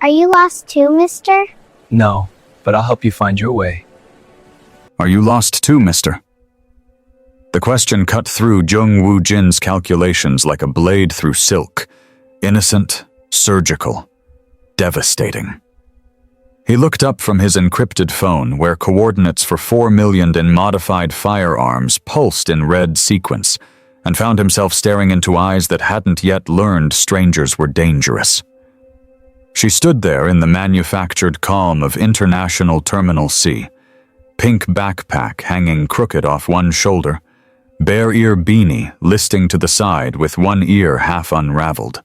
Are you lost too, mister? No, but I'll help you find your way. Are you lost too, mister? The question cut through Jung Woo Jin's calculations like a blade through silk. Innocent, surgical, devastating. He looked up from his encrypted phone, where coordinates for 4 million in modified firearms pulsed in red sequence, and found himself staring into eyes that hadn't yet learned strangers were dangerous. She stood there in the manufactured calm of International Terminal C, pink backpack hanging crooked off one shoulder, bare ear beanie listing to the side with one ear half unraveled.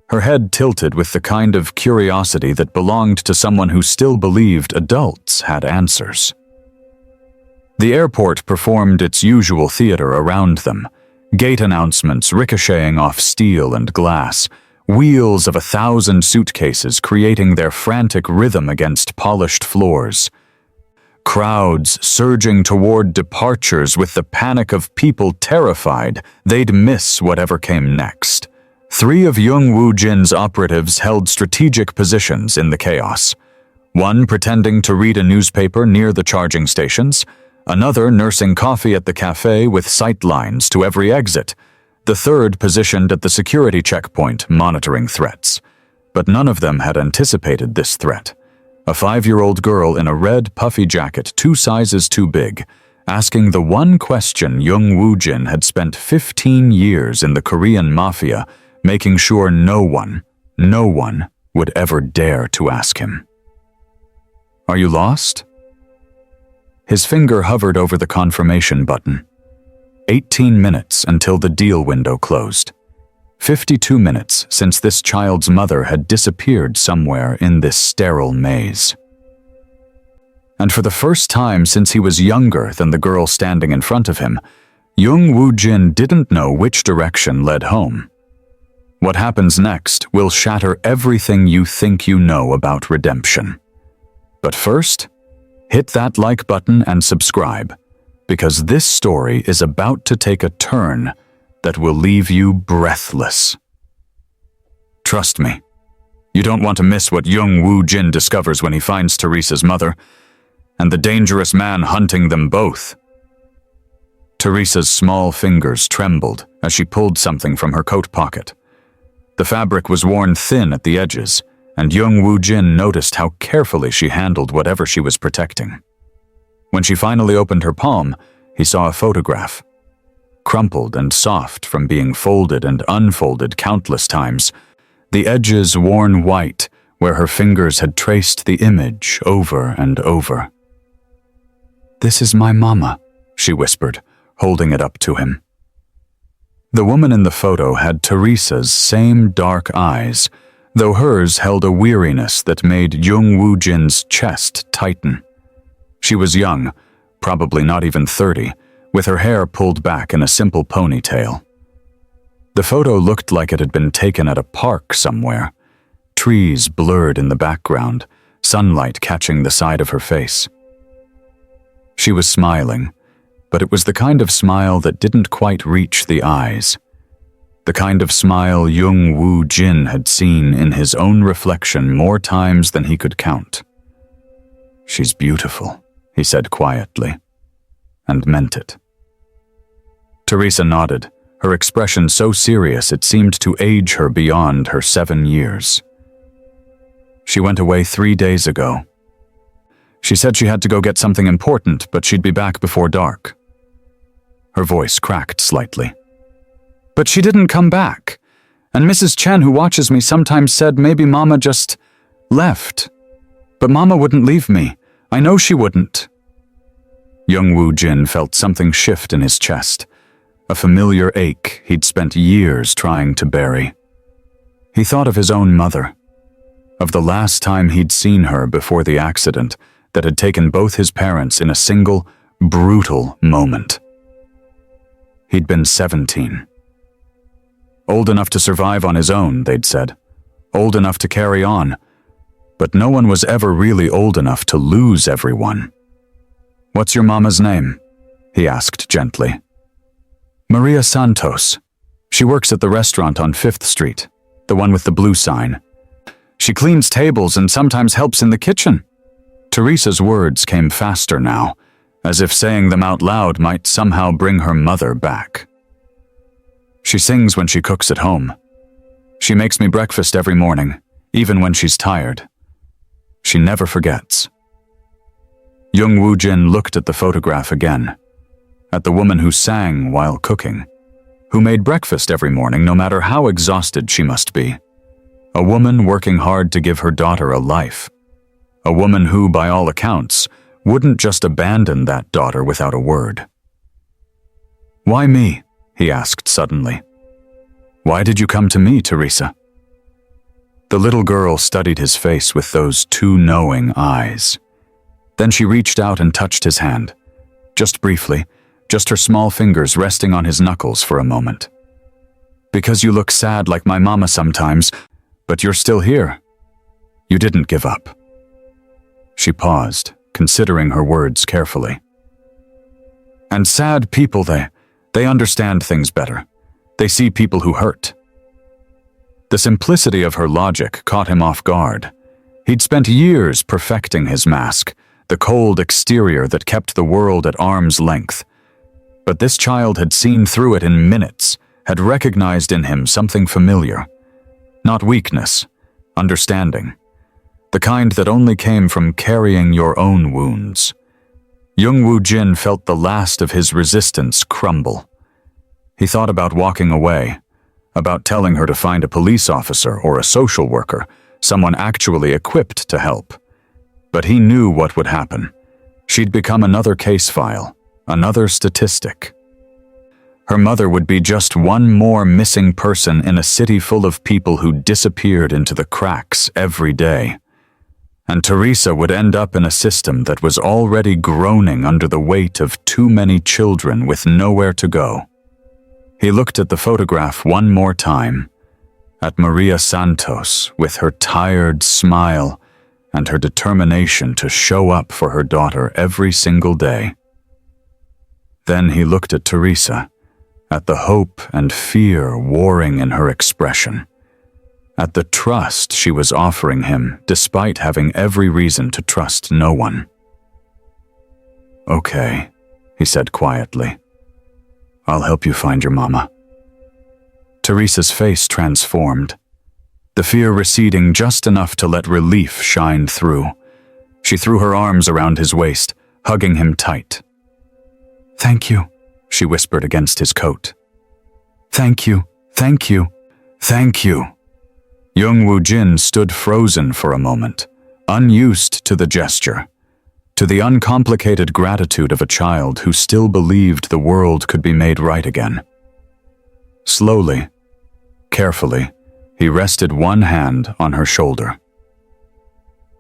Her head tilted with the kind of curiosity that belonged to someone who still believed adults had answers. The airport performed its usual theater around them, gate announcements ricocheting off steel and glass, wheels of 1,000 suitcases creating their frantic rhythm against polished floors. Crowds surging toward departures with the panic of people terrified they'd miss whatever came next. 3 of Jung Woo Jin's operatives held strategic positions in the chaos. One pretending to read a newspaper near the charging stations, another nursing coffee at the cafe with sight lines to every exit, the third positioned at the security checkpoint monitoring threats. But none of them had anticipated this threat. A 5-year-old girl in a red puffy jacket 2 sizes too big, asking the one question Jung Woo Jin had spent 15 years in the Korean Mafia making sure no one would ever dare to ask him. Are you lost? His finger hovered over the confirmation button. 18 minutes until the deal window closed. 52 minutes since this child's mother had disappeared somewhere in this sterile maze. And for the first time since he was younger than the girl standing in front of him, Jung Woo Jin didn't know which direction led home. What happens next will shatter everything you think you know about redemption. But first, hit that like button and subscribe, because this story is about to take a turn that will leave you breathless. Trust me, you don't want to miss what Jung Woo Jin discovers when he finds Teresa's mother, and the dangerous man hunting them both. Teresa's small fingers trembled as she pulled something from her coat pocket. The fabric was worn thin at the edges, and Jung Woo Jin noticed how carefully she handled whatever she was protecting. When she finally opened her palm, he saw a photograph. Crumpled and soft from being folded and unfolded countless times, the edges worn white where her fingers had traced the image over and over. "This is my mama," she whispered, holding it up to him. The woman in the photo had Teresa's same dark eyes, though hers held a weariness that made Jung Woo Jin's chest tighten. She was young, probably not even 30, with her hair pulled back in a simple ponytail. The photo looked like it had been taken at a park somewhere, trees blurred in the background, sunlight catching the side of her face. She was smiling, but it was the kind of smile that didn't quite reach the eyes. The kind of smile Jung Woo Jin had seen in his own reflection more times than he could count. "She's beautiful," he said quietly, and meant it. Teresa nodded, her expression so serious it seemed to age her beyond her 7 years. "She went away 3 days ago. She said she had to go get something important, but she'd be back before dark." Her voice cracked slightly. "But she didn't come back, and Mrs. Chen, who watches me, sometimes said maybe Mama just left. But Mama wouldn't leave me. I know she wouldn't." Jung Woo Jin felt something shift in his chest, a familiar ache he'd spent years trying to bury. He thought of his own mother, of the last time he'd seen her before the accident that had taken both his parents in a single, brutal moment. He'd been 17. Old enough to survive on his own, they'd said. Old enough to carry on. But no one was ever really old enough to lose everyone. "What's your mama's name?" he asked gently. "Maria Santos. She works at the restaurant on 5th Street, the one with the blue sign." She cleans tables and sometimes helps in the kitchen." Teresa's words came faster now, as if saying them out loud might somehow bring her mother back. "She sings when she cooks at home. She makes me breakfast every morning, even when she's tired. She never forgets." Young Woo Jin looked at the photograph again, at the woman who sang while cooking, who made breakfast every morning no matter how exhausted she must be. A woman working hard to give her daughter a life. A woman who, by all accounts, wouldn't just abandon that daughter without a word. "Why me?" he asked suddenly. "Why did you come to me, Teresa?" The little girl studied his face with those two knowing eyes. Then she reached out and touched his hand, just briefly, just her small fingers resting on his knuckles for a moment. "Because you look sad like my mama sometimes, but you're still here. You didn't give up." She paused, considering her words carefully. "And sad people, they understand things better. They see people who hurt." The simplicity of her logic caught him off guard. He'd spent years perfecting his mask, the cold exterior that kept the world at arm's length. But this child had seen through it in minutes, had recognized in him something familiar. Not weakness, understanding. The kind that only came from carrying your own wounds. Young Woo Jin felt the last of his resistance crumble. He thought about walking away, about telling her to find a police officer or a social worker, someone actually equipped to help. But he knew what would happen. She'd become another case file, another statistic. Her mother would be just one more missing person in a city full of people who disappeared into the cracks every day. And Teresa would end up in a system that was already groaning under the weight of too many children with nowhere to go. He looked at the photograph one more time, at Maria Santos with her tired smile and her determination to show up for her daughter every single day. Then he looked at Teresa, at the hope and fear warring in her expression, at the trust she was offering him despite having every reason to trust no one. "Okay," he said quietly. "I'll help you find your mama." Teresa's face transformed, the fear receding just enough to let relief shine through. She threw her arms around his waist, hugging him tight. "Thank you," she whispered against his coat. "Thank you, thank you, thank you." Young Woo Jin stood frozen for a moment, unused to the gesture, to the uncomplicated gratitude of a child who still believed the world could be made right again. Slowly, carefully, he rested one hand on her shoulder.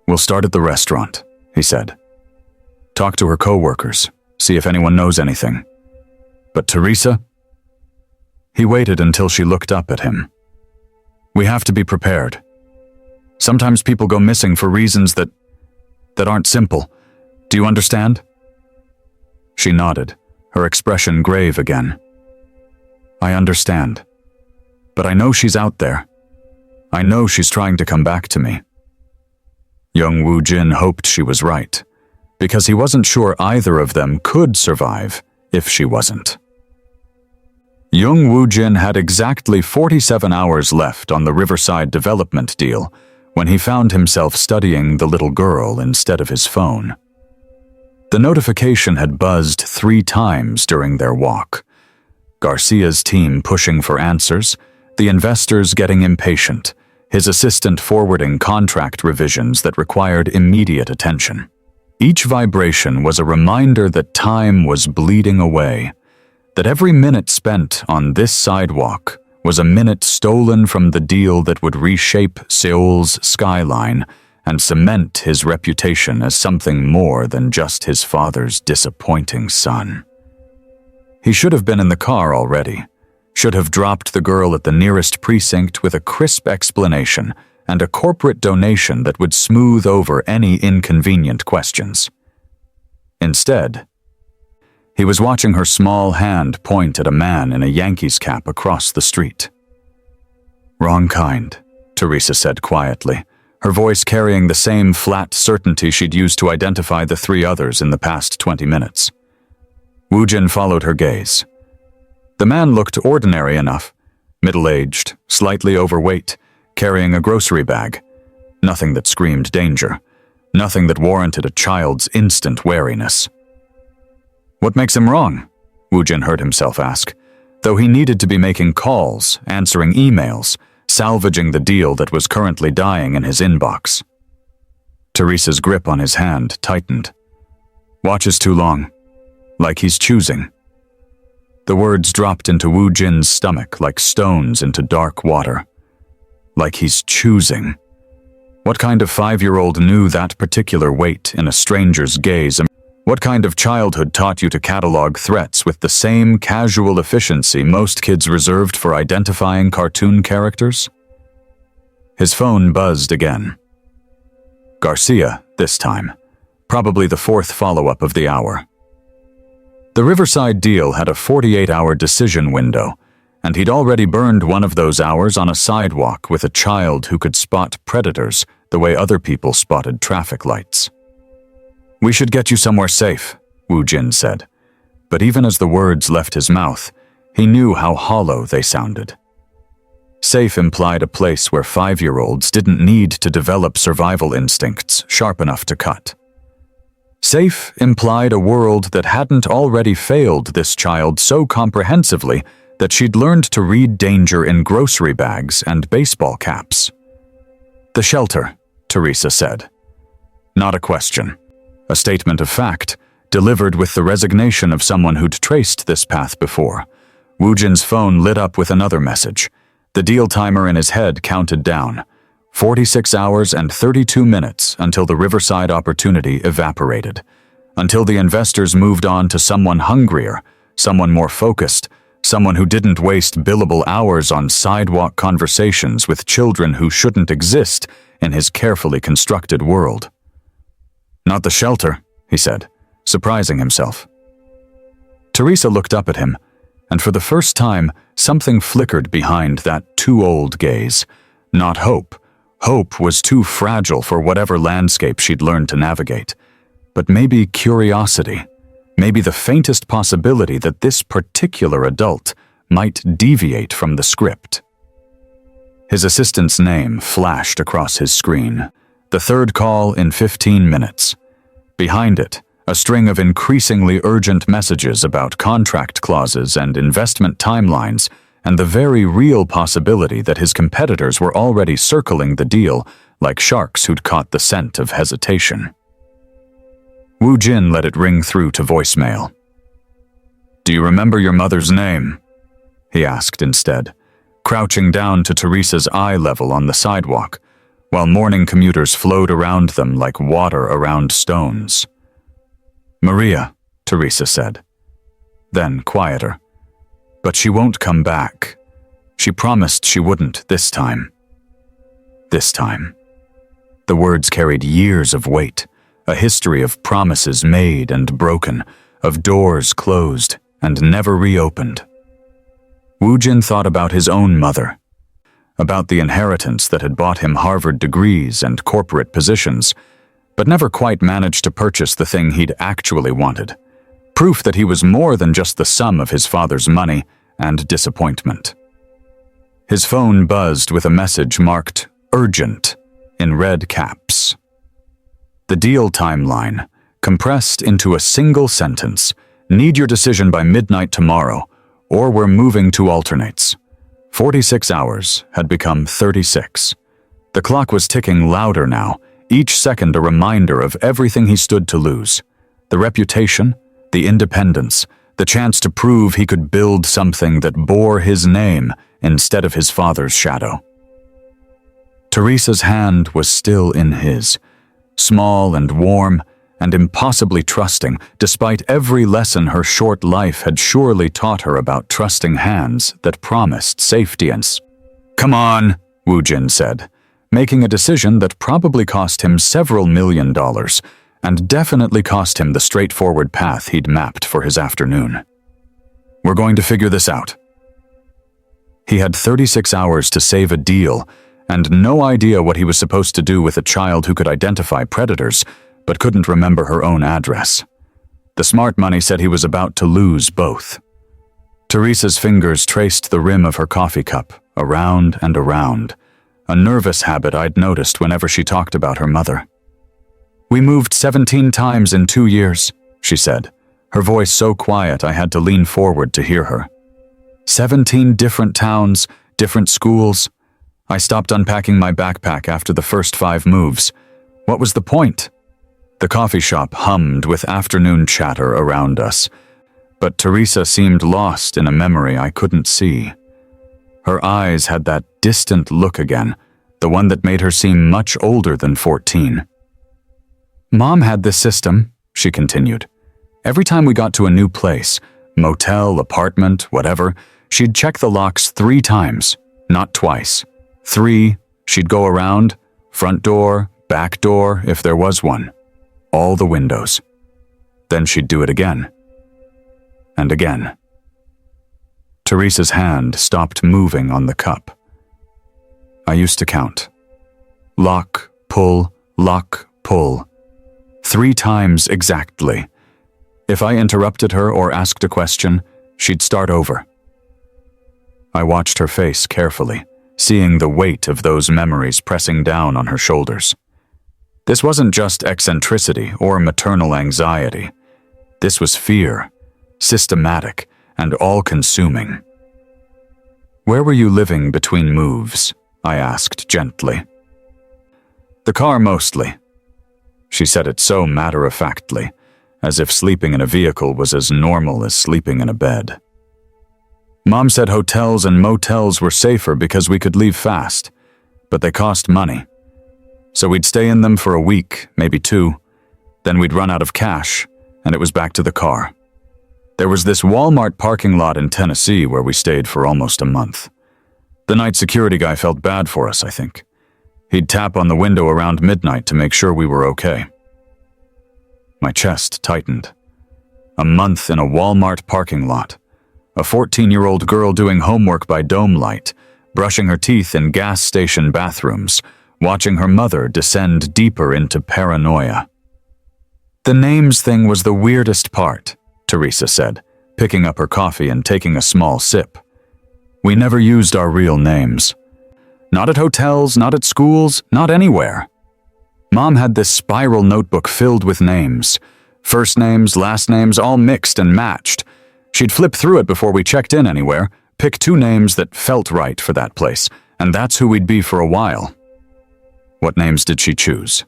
"We'll start at the restaurant," he said. "Talk to her co-workers, see if anyone knows anything. But Teresa?" He waited until she looked up at him. "We have to be prepared. Sometimes people go missing for reasons that aren't simple. Do you understand?" She nodded, her expression grave again. "I understand. But I know she's out there. I know she's trying to come back to me." Young Woo Jin hoped she was right, because he wasn't sure either of them could survive if she wasn't. Young Woo Jin had exactly 47 hours left on the Riverside development deal when he found himself studying the little girl instead of his phone. The notification had buzzed 3 times during their walk. Garcia's team pushing for answers, the investors getting impatient, his assistant forwarding contract revisions that required immediate attention. Each vibration was a reminder that time was bleeding away, that every minute spent on this sidewalk was a minute stolen from the deal that would reshape Seoul's skyline and cement his reputation as something more than just his father's disappointing son. He should have been in the car already, should have dropped the girl at the nearest precinct with a crisp explanation and a corporate donation that would smooth over any inconvenient questions. Instead, he was watching her small hand point at a man in a Yankees cap across the street. "Wrong kind," Teresa said quietly, her voice carrying the same flat certainty she'd used to identify the three others in the past 20 minutes. Woojin followed her gaze. The man looked ordinary enough, middle-aged, slightly overweight, carrying a grocery bag. Nothing that screamed danger, nothing that warranted a child's instant wariness. "What makes him wrong?" Woojin heard himself ask, though he needed to be making calls, answering emails, salvaging the deal that was currently dying in his inbox. Teresa's grip on his hand tightened. "Watches too long. Like he's choosing." The words dropped into Woojin's stomach like stones into dark water. Like he's choosing. What kind of 5-year-old knew that particular weight in a stranger's gaze? What kind of childhood taught you to catalog threats with the same casual efficiency most kids reserved for identifying cartoon characters? His phone buzzed again. Garcia, this time. Probably the fourth follow-up of the hour. The Riverside deal had a 48-hour decision window, and he'd already burned one of those hours on a sidewalk with a child who could spot predators the way other people spotted traffic lights. "We should get you somewhere safe," Woojin said. But even as the words left his mouth, he knew how hollow they sounded. Safe implied a place where 5-year-olds didn't need to develop survival instincts sharp enough to cut. Safe implied a world that hadn't already failed this child so comprehensively that she'd learned to read danger in grocery bags and baseball caps. "The shelter," Teresa said. Not a question. A statement of fact, delivered with the resignation of someone who'd traced this path before. Woojin's phone lit up with another message. The deal timer in his head counted down. 46 hours and 32 minutes until the Riverside opportunity evaporated. Until the investors moved on to someone hungrier, someone more focused, someone who didn't waste billable hours on sidewalk conversations with children who shouldn't exist in his carefully constructed world. "Not the shelter," he said, surprising himself. Teresa looked up at him, and for the first time, something flickered behind that too-old gaze. Not hope. Hope was too fragile for whatever landscape she'd learned to navigate. But maybe curiosity. Maybe the faintest possibility that this particular adult might deviate from the script. His assistant's name flashed across his screen. The third call in 15 minutes. Behind it, a string of increasingly urgent messages about contract clauses and investment timelines, and the very real possibility that his competitors were already circling the deal like sharks who'd caught the scent of hesitation. Woojin let it ring through to voicemail. "Do you remember your mother's name?" he asked instead, crouching down to Teresa's eye level on the sidewalk, while morning commuters flowed around them like water around stones. "Maria," Teresa said. Then, quieter. "But she won't come back. She promised she wouldn't this time." This time. The words carried years of weight, a history of promises made and broken, of doors closed and never reopened. Woojin thought about his own mother, about the inheritance that had bought him Harvard degrees and corporate positions, but never quite managed to purchase the thing he'd actually wanted. Proof that he was more than just the sum of his father's money and disappointment. His phone buzzed with a message marked "Urgent" in red caps. The deal timeline, compressed into a single sentence: "Need your decision by midnight tomorrow, or we're moving to alternates." 46 hours had become 36. The clock was ticking louder now, each second a reminder of everything he stood to lose. The reputation, the independence, the chance to prove he could build something that bore his name instead of his father's shadow. Teresa's hand was still in his, small and warm and impossibly trusting, despite every lesson her short life had surely taught her about trusting hands that promised safety and "Come on," Woojin said, making a decision that probably cost him several $1,000,000 and definitely cost him the straightforward path he'd mapped for his afternoon. "We're going to figure this out." He had 36 hours to save a deal, and no idea what he was supposed to do with a child who could identify predators, but couldn't remember her own address. The smart money said he was about to lose both. Teresa's fingers traced the rim of her coffee cup, around and around, a nervous habit I'd noticed whenever she talked about her mother. "We moved 17 times in 2 years," she said, her voice so quiet I had to lean forward to hear her. 17 different towns, different schools. I stopped unpacking my backpack after the first 5 moves. What was the point? The coffee shop hummed with afternoon chatter around us, but Teresa seemed lost in a memory I couldn't see. Her eyes had that distant look again, the one that made her seem much older than 14. "Mom had this system," she continued. "Every time we got to a new place, motel, apartment, whatever, she'd check the locks 3 times, not twice. 3, she'd go around, front door, back door, if there was one, all the windows. Then she'd do it again. And again." Teresa's hand stopped moving on the cup. I used to count. Lock, pull, 3 times exactly. If I interrupted her or asked a question, she'd start over. I watched her face carefully, seeing the weight of those memories pressing down on her shoulders. This wasn't just eccentricity or maternal anxiety. This was fear, systematic and all-consuming. "Where were you living between moves?" I asked gently. "The car mostly." She said it so matter-of-factly, as if sleeping in a vehicle was as normal as sleeping in a bed. "Mom said hotels and motels were safer because we could leave fast, but they cost money. So we'd stay in them for a week, maybe 2, then we'd run out of cash, and it was back to the car. There was this Walmart parking lot in Tennessee where we stayed for almost a month. The night security guy felt bad for us, I think. He'd tap on the window around midnight to make sure we were okay." My chest tightened. A month in a Walmart parking lot. A 14-year-old girl doing homework by dome light, brushing her teeth in gas station bathrooms, watching her mother descend deeper into paranoia. "The names thing was the weirdest part," Teresa said, picking up her coffee and taking a small sip. "We never used our real names. Not at hotels, not at schools, not anywhere. Mom had this spiral notebook filled with names. First names, last names, all mixed and matched. She'd flip through it before we checked in anywhere, pick 2 names that felt right for that place, and that's who we'd be for a while." "What names did she choose?"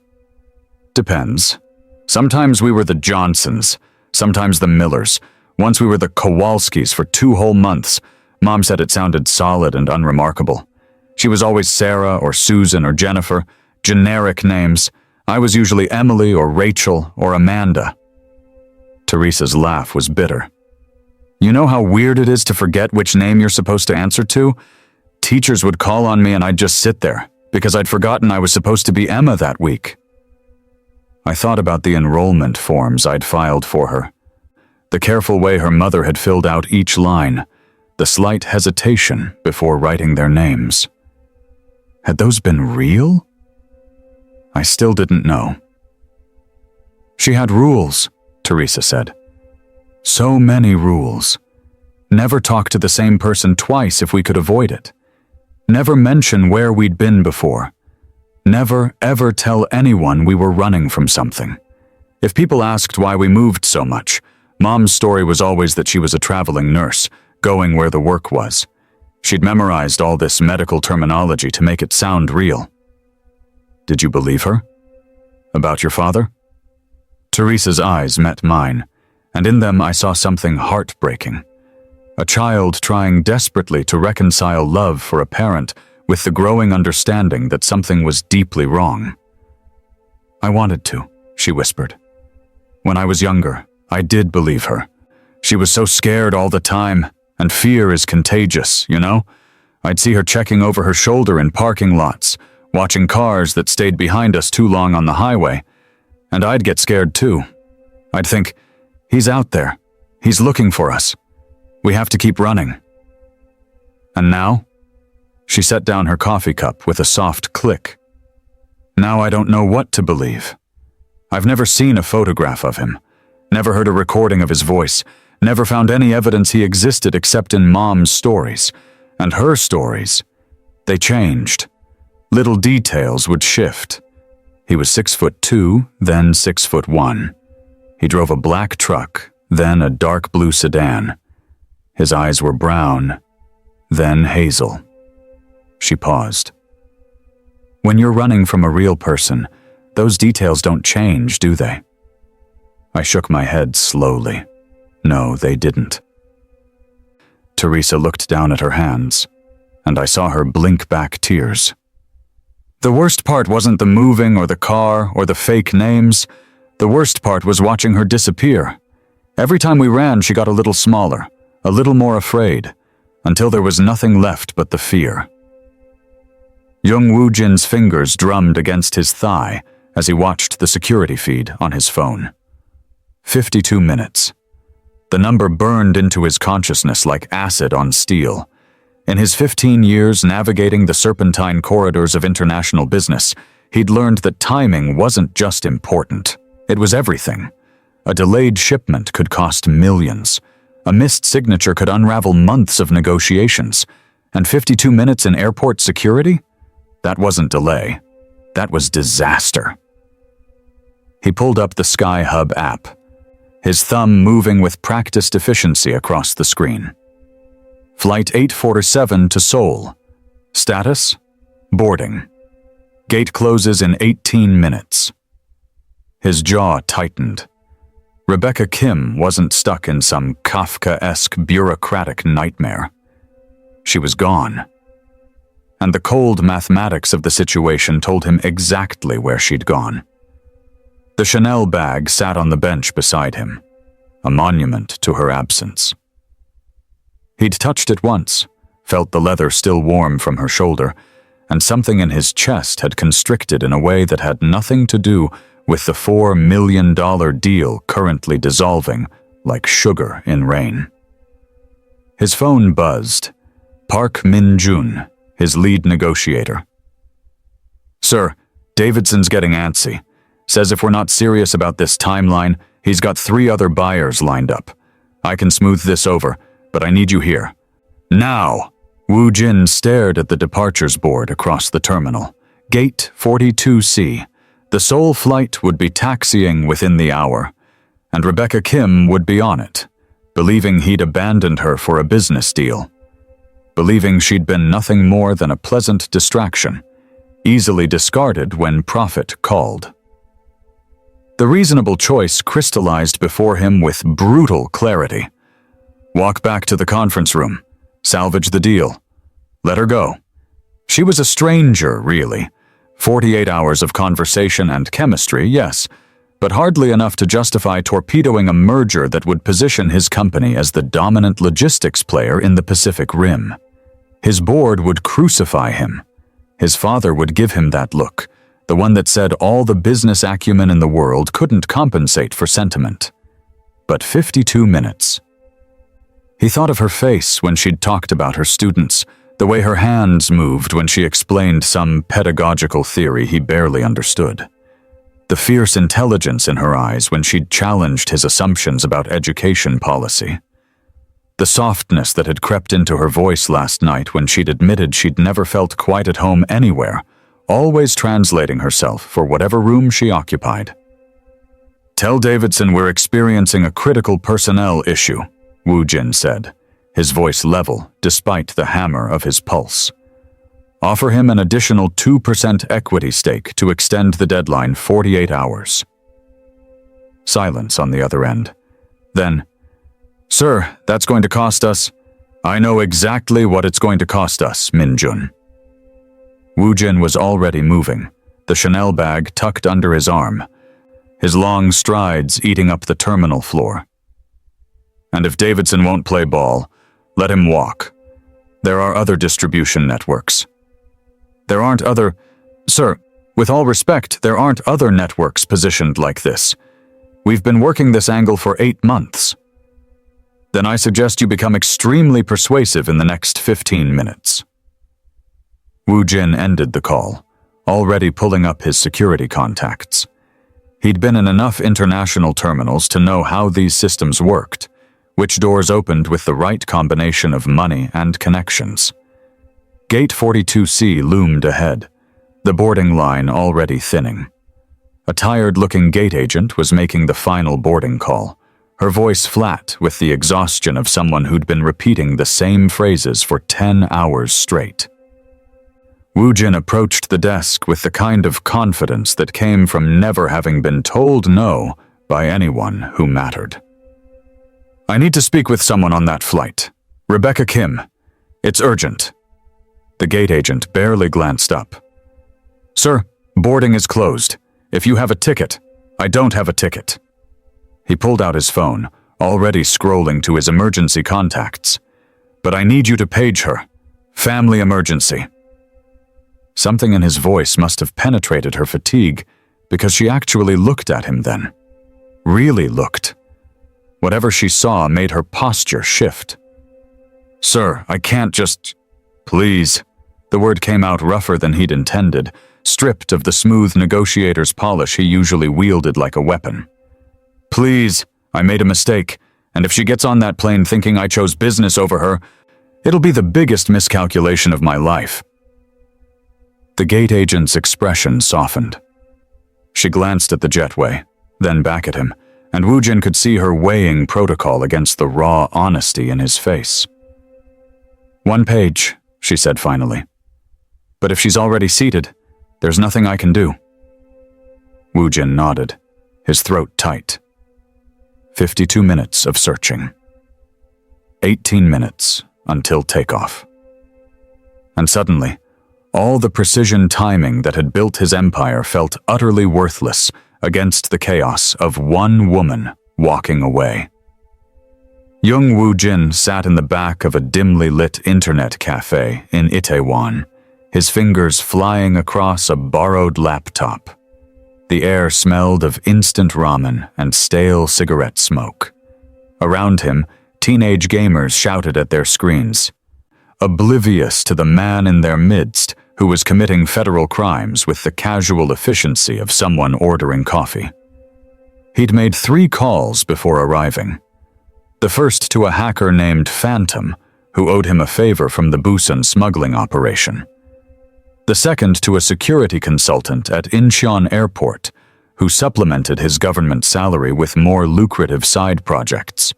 "Depends. Sometimes we were the Johnsons, sometimes the Millers. Once we were the Kowalskis for 2 whole months. Mom said it sounded solid and unremarkable. She was always Sarah or Susan or Jennifer, generic names. I was usually Emily or Rachel or Amanda." Teresa's laugh was bitter. "You know how weird it is to forget which name you're supposed to answer to? Teachers would call on me and I'd just sit there, because I'd forgotten I was supposed to be Emma that week." I thought about the enrollment forms I'd filed for her. The careful way her mother had filled out each line, the slight hesitation before writing their names. Had those been real? I still didn't know. "She had rules," Teresa said. "So many rules. Never talk to the same person twice if we could avoid it. Never mention where we'd been before. Never, ever tell anyone we were running from something. If people asked why we moved so much, Mom's story was always that she was a traveling nurse, going where the work was. She'd memorized all this medical terminology to make it sound real." "Did you believe her? About your father?" Teresa's eyes met mine, and in them I saw something heartbreaking. A child trying desperately to reconcile love for a parent with the growing understanding that something was deeply wrong. "I wanted to," she whispered. "When I was younger, I did believe her. She was so scared all the time, and fear is contagious, you know? I'd see her checking over her shoulder in parking lots, watching cars that stayed behind us too long on the highway, and I'd get scared too. I'd think, he's out there. He's looking for us. We have to keep running." "And now?" She set down her coffee cup with a soft click. Now I don't know what to believe. I've never seen a photograph of him, never heard a recording of his voice, never found any evidence he existed except in Mom's stories. And her stories, they changed. Little details would shift. He was 6'2", then 6'1". He drove a black truck, then a dark blue sedan. His eyes were brown, then hazel. She paused. When you're running from a real person, those details don't change, do they? I shook my head slowly. No, they didn't. Teresa looked down at her hands, and I saw her blink back tears. The worst part wasn't the moving or the car or the fake names. The worst part was watching her disappear. Every time we ran, she got a little smaller, a little more afraid, until there was nothing left but the fear. Young Woo Jin's fingers drummed against his thigh as he watched the security feed on his phone. 52 minutes. The number burned into his consciousness like acid on steel. In his 15 years navigating the serpentine corridors of international business, he'd learned that timing wasn't just important. It was everything. A delayed shipment could cost millions. A missed signature could unravel months of negotiations. And 52 minutes in airport security? That wasn't delay. That was disaster. He pulled up the SkyHub app, his thumb moving with practiced efficiency across the screen. Flight 847 to Seoul. Status? Boarding. Gate closes in 18 minutes. His jaw tightened. Rebecca Kim wasn't stuck in some Kafka-esque bureaucratic nightmare. She was gone. And the cold mathematics of the situation told him exactly where she'd gone. The Chanel bag sat on the bench beside him, a monument to her absence. He'd touched it once, felt the leather still warm from her shoulder, and something in his chest had constricted in a way that had nothing to do with the $4 million deal currently dissolving like sugar in rain. His phone buzzed. Park Min-jun, his lead negotiator. "Sir, Davidson's getting antsy. Says if we're not serious about this timeline, he's got 3 other buyers lined up. I can smooth this over, but I need you here. Now!" Woo Jin stared at the departures board across the terminal. Gate 42C. The Seoul flight would be taxiing within the hour, and Rebecca Kim would be on it, believing he'd abandoned her for a business deal. Believing she'd been nothing more than a pleasant distraction, easily discarded when profit called. The reasonable choice crystallized before him with brutal clarity. Walk back to the conference room. Salvage the deal. Let her go. She was a stranger, really. 48 hours of conversation and chemistry, yes, but hardly enough to justify torpedoing a merger that would position his company as the dominant logistics player in the Pacific Rim. His board would crucify him. His father would give him that look, the one that said all the business acumen in the world couldn't compensate for sentiment. But 52 minutes. He thought of her face when she'd talked about her students, the way her hands moved when she explained some pedagogical theory he barely understood. The fierce intelligence in her eyes when she'd challenged his assumptions about education policy. The softness that had crept into her voice last night when she'd admitted she'd never felt quite at home anywhere, always translating herself for whatever room she occupied. "Tell Davidson we're experiencing a critical personnel issue," Woo Jin said, his voice level despite the hammer of his pulse. "Offer him an additional 2% equity stake to extend the deadline 48 hours. Silence on the other end. Then, "Sir, that's going to cost us—" "I know exactly what it's going to cost us, Min-jun." Woo Jin was already moving, the Chanel bag tucked under his arm, his long strides eating up the terminal floor. "And if Davidson won't play ball, let him walk. There are other distribution networks." "There aren't other—" "Sir, with all respect, there aren't other networks positioned like this. We've been working this angle for 8 months. "Then I suggest you become extremely persuasive in the next 15 minutes. Wu Jin ended the call, already pulling up his security contacts. He'd been in enough international terminals to know how these systems worked, which doors opened with the right combination of money and connections. Gate 42C loomed ahead, the boarding line already thinning. A tired-looking gate agent was making the final boarding call, her voice flat with the exhaustion of someone who'd been repeating the same phrases for 10 hours straight. Wu Jin approached the desk with the kind of confidence that came from never having been told no by anyone who mattered. "I need to speak with someone on that flight. Rebecca Kim. It's urgent." The gate agent barely glanced up. "Sir, boarding is closed. If you have a ticket." "I don't have a ticket." He pulled out his phone, already scrolling to his emergency contacts. "But I need you to page her. Family emergency." Something in his voice must have penetrated her fatigue, because she actually looked at him then. Really looked. Whatever she saw made her posture shift. "Sir, I can't just—" "Please." The word came out rougher than he'd intended, stripped of the smooth negotiator's polish he usually wielded like a weapon. "Please, I made a mistake, and if she gets on that plane thinking I chose business over her, it'll be the biggest miscalculation of my life." The gate agent's expression softened. She glanced at the jetway, then back at him, and Wu Jin could see her weighing protocol against the raw honesty in his face. "One page," she said finally. "But if she's already seated, there's nothing I can do." Wu Jin nodded, his throat tight. 52 minutes of searching. 18 minutes until takeoff. And suddenly, all the precision timing that had built his empire felt utterly worthless against the chaos of one woman walking away. Young Wu Jin sat in the back of a dimly lit internet cafe in Itaewon, his fingers flying across a borrowed laptop. The air smelled of instant ramen and stale cigarette smoke. Around him, teenage gamers shouted at their screens, oblivious to the man in their midst who was committing federal crimes with the casual efficiency of someone ordering coffee. He'd made 3 calls before arriving. The first to a hacker named Phantom, who owed him a favor from the Busan smuggling operation. The second to a security consultant at Incheon Airport, who supplemented his government salary with more lucrative side projects.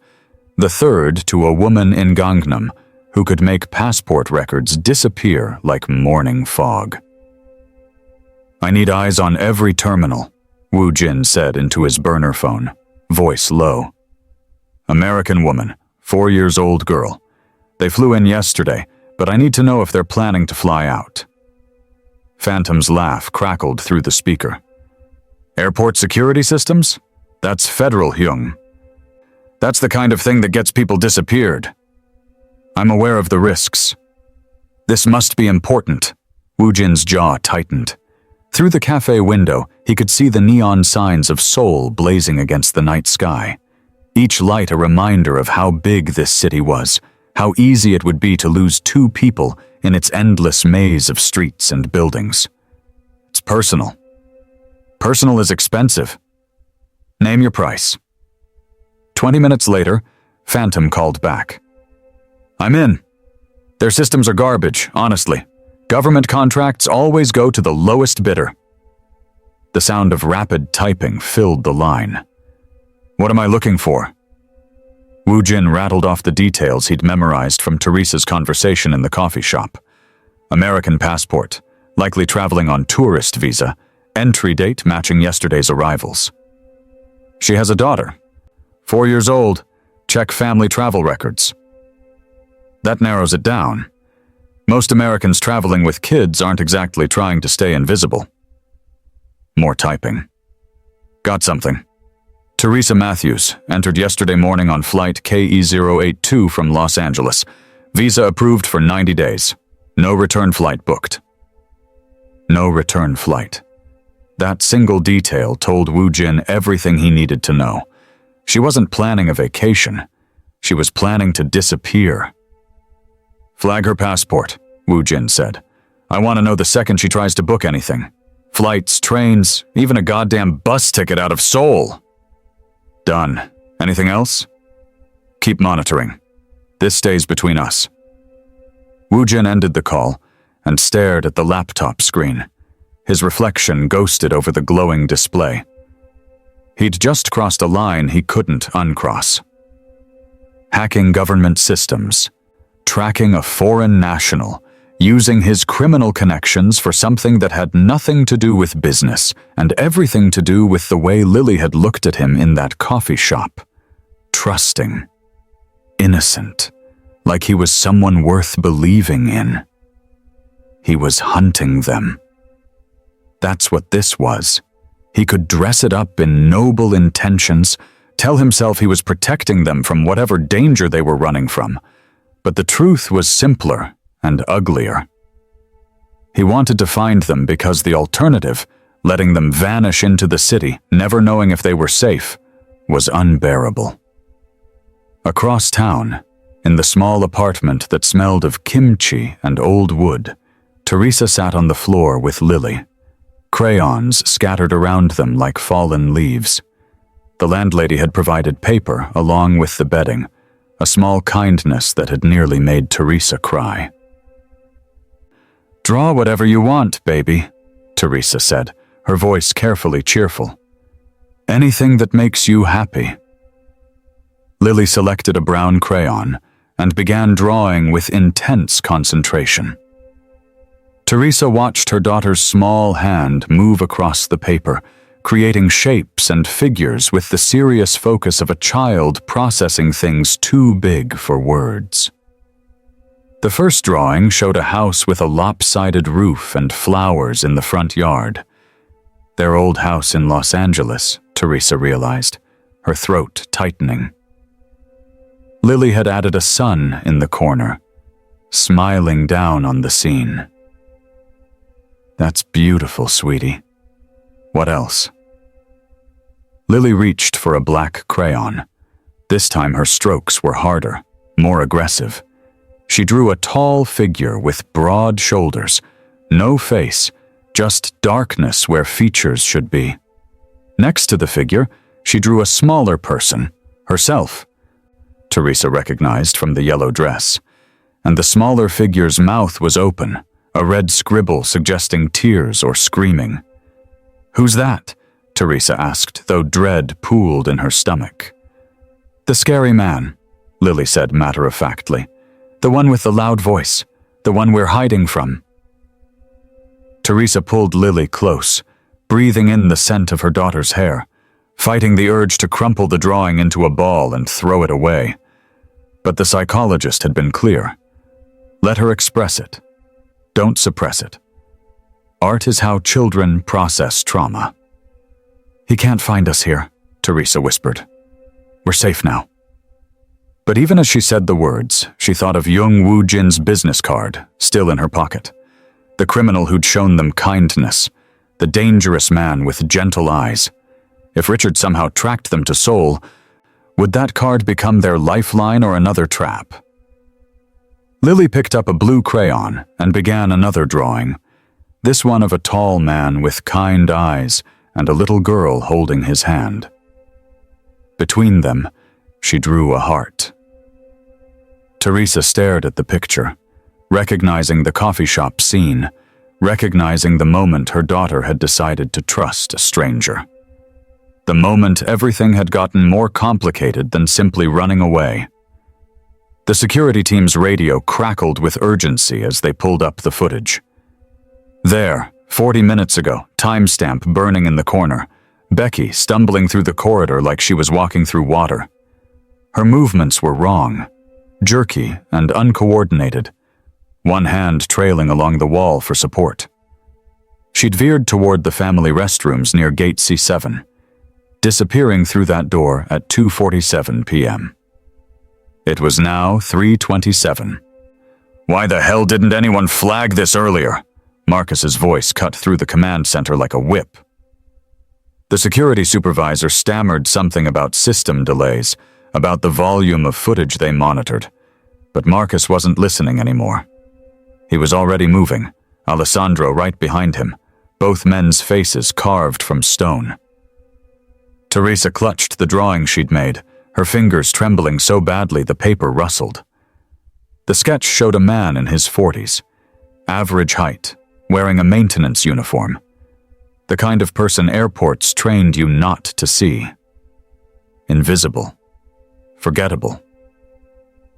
The third to a woman in Gangnam, who could make passport records disappear like morning fog. "I need eyes on every terminal," Wu Jin said into his burner phone, voice low. "American woman, 4 years old girl. They flew in yesterday, but I need to know if they're planning to fly out." Phantom's laugh crackled through the speaker. "Airport security systems? That's federal, Hyung. That's the kind of thing that gets people disappeared. I'm aware of the risks. This must be important." Wu Jin's jaw tightened. Through the cafe window, he could see the neon signs of Seoul blazing against the night sky. Each light a reminder of how big this city was, how easy it would be to lose 2 people in its endless maze of streets and buildings. It's personal. Personal is expensive. Name your price. 20 minutes later, Phantom called back. "I'm in. Their systems are garbage, honestly. Government contracts always go to the lowest bidder." The sound of rapid typing filled the line. "What am I looking for?" Wu Jin rattled off the details he'd memorized from Teresa's conversation in the coffee shop. American passport, likely traveling on tourist visa, entry date matching yesterday's arrivals. She has a daughter. 4 years old, check family travel records. That narrows it down. Most Americans traveling with kids aren't exactly trying to stay invisible. More typing. Got something. Teresa Matthews entered yesterday morning on flight KE082 from Los Angeles. Visa approved for 90 days. No return flight booked. No return flight. That single detail told Wu Jin everything he needed to know. She wasn't planning a vacation. She was planning to disappear. "Flag her passport," Wu Jin said. I want to know the second she tries to book anything. Flights, trains, even a goddamn bus ticket out of Seoul. Done. Anything else? Keep monitoring. This stays between us. Woo-jin ended the call and stared at the laptop screen. His reflection ghosted over the glowing display. He'd just crossed a line he couldn't uncross. Hacking government systems, tracking a foreign national, using his criminal connections for something that had nothing to do with business and everything to do with the way Lily had looked at him in that coffee shop. Trusting. Innocent. Like he was someone worth believing in. He was hunting them. That's what this was. He could dress it up in noble intentions, tell himself he was protecting them from whatever danger they were running from. But the truth was simpler and uglier. He wanted to find them because the alternative, letting them vanish into the city, never knowing if they were safe, was unbearable. Across town, in the small apartment that smelled of kimchi and old wood, Teresa sat on the floor with Lily. Crayons scattered around them like fallen leaves. The landlady had provided paper along with the bedding, a small kindness that had nearly made Teresa cry. "Draw whatever you want, baby," Teresa said, her voice carefully cheerful. "Anything that makes you happy." Lily selected a brown crayon and began drawing with intense concentration. Teresa watched her daughter's small hand move across the paper, creating shapes and figures with the serious focus of a child processing things too big for words. The first drawing showed a house with a lopsided roof and flowers in the front yard. Their old house in Los Angeles, Teresa realized, her throat tightening. Lily had added a sun in the corner, smiling down on the scene. "That's beautiful, sweetie. What else?" Lily reached for a black crayon. This time her strokes were harder, more aggressive. She drew a tall figure with broad shoulders, no face, just darkness where features should be. Next to the figure, she drew a smaller person, herself. Teresa recognized from the yellow dress, and the smaller figure's mouth was open, a red scribble suggesting tears or screaming. "Who's that?" Teresa asked, though dread pooled in her stomach. "The scary man," Lily said matter-of-factly. "The one with the loud voice, the one we're hiding from." Teresa pulled Lily close, breathing in the scent of her daughter's hair, fighting the urge to crumple the drawing into a ball and throw it away. But the psychologist had been clear. Let her express it. Don't suppress it. Art is how children process trauma. "He can't find us here," Teresa whispered. "We're safe now." But even as she said the words, she thought of Young Woo-jin's business card, still in her pocket. The criminal who'd shown them kindness, the dangerous man with gentle eyes. If Richard somehow tracked them to Seoul, would that card become their lifeline or another trap? Lily picked up a blue crayon and began another drawing, this one of a tall man with kind eyes and a little girl holding his hand. Between them, she drew a heart. Teresa stared at the picture, recognizing the coffee shop scene, recognizing the moment her daughter had decided to trust a stranger. The moment everything had gotten more complicated than simply running away. The security team's radio crackled with urgency as they pulled up the footage. There, 40 minutes ago, timestamp burning in the corner, Becky stumbling through the corridor like she was walking through water. Her movements were wrong, jerky and uncoordinated, one hand trailing along the wall for support. She'd veered toward the family restrooms near Gate C7, disappearing through that door at 2:47 p.m. It was now 3:27. "Why the hell didn't anyone flag this earlier?" Marcus's voice cut through the command center like a whip. The security supervisor stammered something about system delays, about the volume of footage they monitored, but Marcus wasn't listening anymore. He was already moving, Alessandro right behind him, both men's faces carved from stone. Teresa clutched the drawing she'd made, her fingers trembling so badly the paper rustled. The sketch showed a man in his 40s, average height, wearing a maintenance uniform. The kind of person airports trained you not to see. Invisible. Forgettable.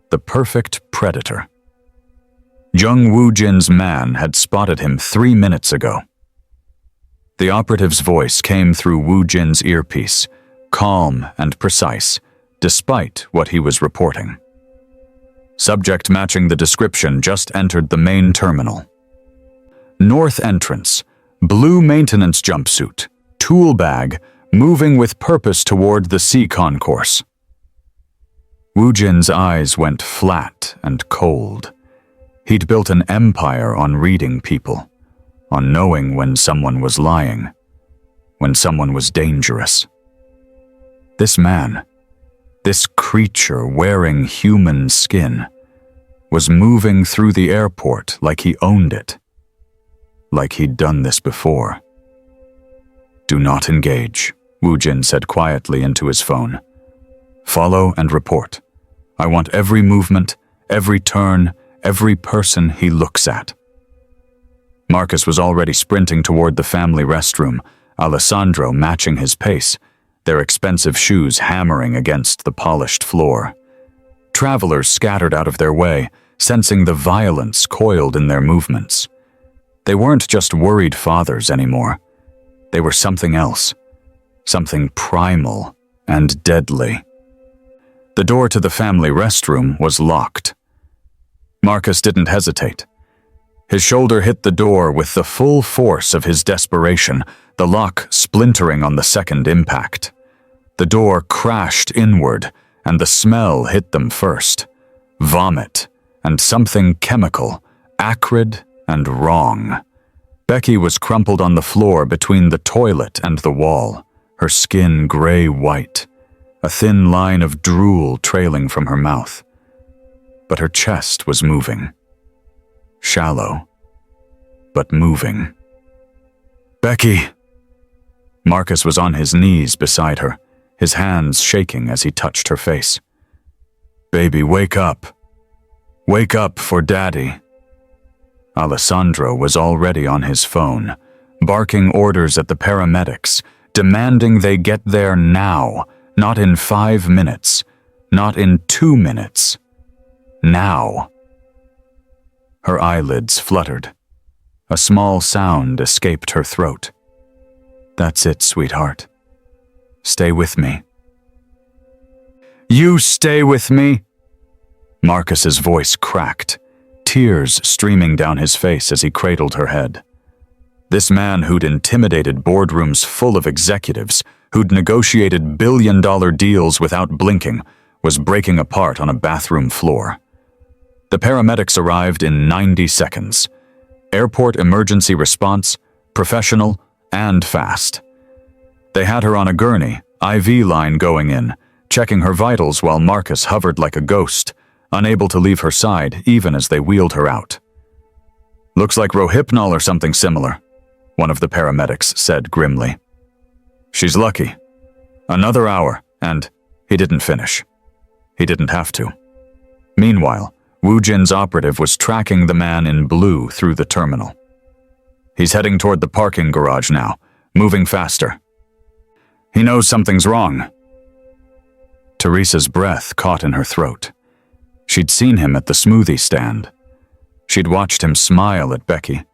The perfect predator. Jung Woo-jin's man had spotted him 3 minutes ago. The operative's voice came through Woo-jin's earpiece, calm and precise, despite what he was reporting. Subject matching the description just entered the main terminal. North entrance, blue maintenance jumpsuit, tool bag, moving with purpose toward the C concourse. Woo-jin's eyes went flat and cold. He'd built an empire on reading people, on knowing when someone was lying, when someone was dangerous. This man, this creature wearing human skin, was moving through the airport like he owned it, like he'd done this before. "Do not engage," Woo-jin said quietly into his phone. "Follow and report. I want every movement, every turn, every person he looks at." Marcus was already sprinting toward the family restroom, Alessandro matching his pace, their expensive shoes hammering against the polished floor. Travelers scattered out of their way, sensing the violence coiled in their movements. They weren't just worried fathers anymore. They were something else, something primal and deadly. The door to the family restroom was locked. Marcus didn't hesitate. His shoulder hit the door with the full force of his desperation, the lock splintering on the second impact. The door crashed inward, and the smell hit them first. Vomit, and something chemical, acrid and wrong. Becky was crumpled on the floor between the toilet and the wall, her skin gray-white, a thin line of drool trailing from her mouth. But her chest was moving. Shallow, but moving. "Becky!" Marcus was on his knees beside her, his hands shaking as he touched her face. "Baby, wake up. Wake up for Daddy." Alessandro was already on his phone, barking orders at the paramedics, demanding they get there now, not in 5 minutes, not in 2 minutes. Now. Her eyelids fluttered. A small sound escaped her throat. "That's it, sweetheart. Stay with me." "You stay with me?" Marcus's voice cracked, tears streaming down his face as he cradled her head. This man who'd intimidated boardrooms full of executives, who'd negotiated billion-dollar deals without blinking, was breaking apart on a bathroom floor. The paramedics arrived in 90 seconds. Airport emergency response, professional and fast. They had her on a gurney, IV line going in, checking her vitals while Marcus hovered like a ghost, unable to leave her side even as they wheeled her out. "Looks like Rohypnol or something similar," one of the paramedics said grimly. "She's lucky. Another hour, and..." He didn't finish. He didn't have to. Meanwhile, Woo-jin's operative was tracking the man in blue through the terminal. "He's heading toward the parking garage now, moving faster. He knows something's wrong." Teresa's breath caught in her throat. She'd seen him at the smoothie stand. She'd watched him smile at Becky,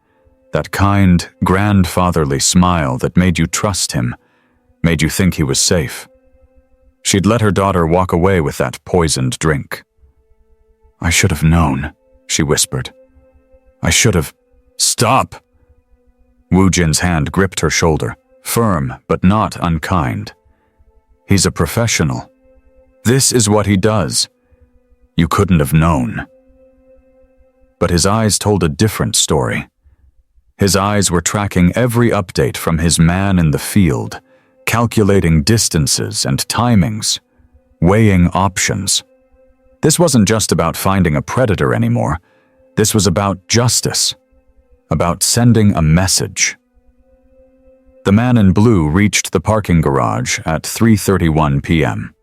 that kind, grandfatherly smile that made you trust him, made you think he was safe. She'd let her daughter walk away with that poisoned drink. "I should have known," she whispered. "I should have..." "Stop!" Woo-jin's hand gripped her shoulder, firm but not unkind. "He's a professional. This is what he does. You couldn't have known." But his eyes told a different story. His eyes were tracking every update from his man in the field, calculating distances and timings, weighing options. This wasn't just about finding a predator anymore. This was about justice. about sending a message. The man in blue reached the parking garage at 3:31 p.m.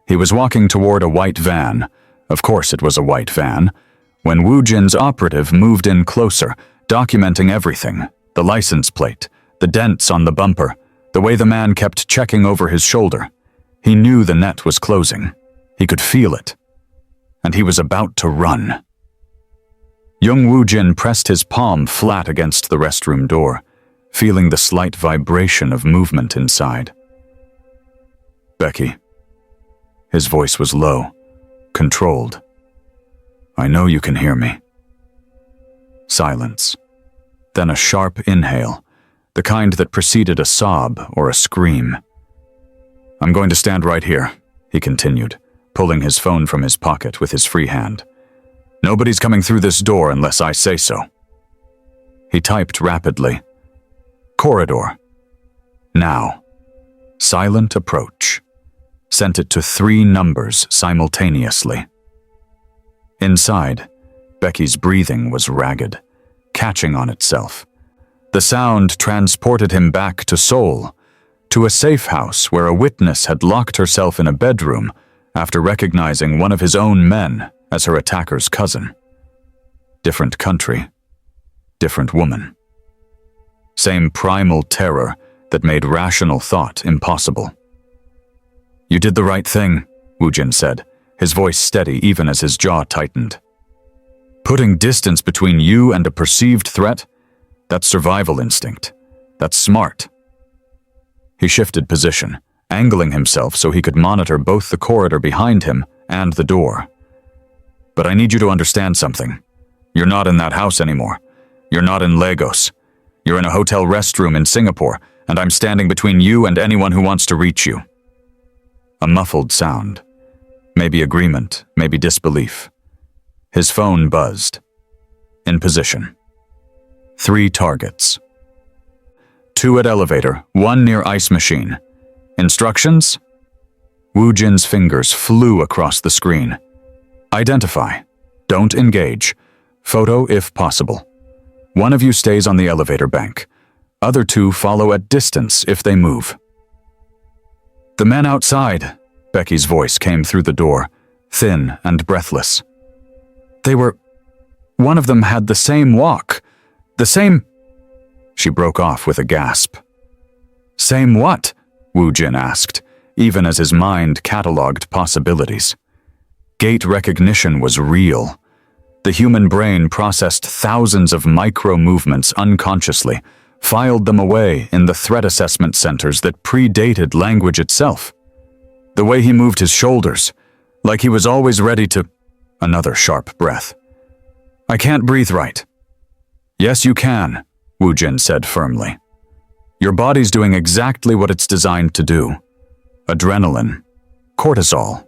He was walking toward a white van. Of course it was a white van, when Wu Jin's operative moved in closer, documenting everything, the license plate, the dents on the bumper, the way the man kept checking over his shoulder. He knew the net was closing. He could feel it. And he was about to run. Young Wu Jin pressed his palm flat against the restroom door, feeling the slight vibration of movement inside. "Becky." His voice was low, controlled. "I know you can hear me." Silence. Then a sharp inhale, the kind that preceded a sob or a scream. "I'm going to stand right here," he continued, pulling his phone from his pocket with his free hand. "Nobody's coming through this door unless I say so." He typed rapidly. "Corridor. Now. Silent approach." Sent it to 3 numbers simultaneously. Inside, Becky's breathing was ragged, catching on itself. The sound transported him back to Seoul, to a safe house where a witness had locked herself in a bedroom after recognizing one of his own men as her attacker's cousin. Different country, different woman. Same primal terror that made rational thought impossible. "You did the right thing," Wu Jin said, his voice steady even as his jaw tightened. "Putting distance between you and a perceived threat? That's survival instinct. That's smart." He shifted position, angling himself so he could monitor both the corridor behind him and the door. "But I need you to understand something. You're not in that house anymore. You're not in Lagos. You're in a hotel restroom in Singapore, and I'm standing between you and anyone who wants to reach you." A muffled sound. Maybe agreement, maybe disbelief. His phone buzzed. In position. 3 targets. 2 at elevator, 1 near ice machine. Instructions? Wu Jin's fingers flew across the screen. "Identify. Don't engage. Photo if possible. 1 of you stays on the elevator bank. Other 2 follow at distance if they move." "The men outside," Becky's voice came through the door, thin and breathless. One of them had the same walk. The same... She broke off with a gasp. "Same what?" Wu Jin asked, even as his mind catalogued possibilities. Gait recognition was real. The human brain processed thousands of micro-movements unconsciously, filed them away in the threat assessment centers that predated language itself. The way he moved his shoulders, like he was always ready to... Another sharp breath. "I can't breathe right." "Yes, you can," Wu Jin said firmly. "Your body's doing exactly what it's designed to do. Adrenaline. Cortisol.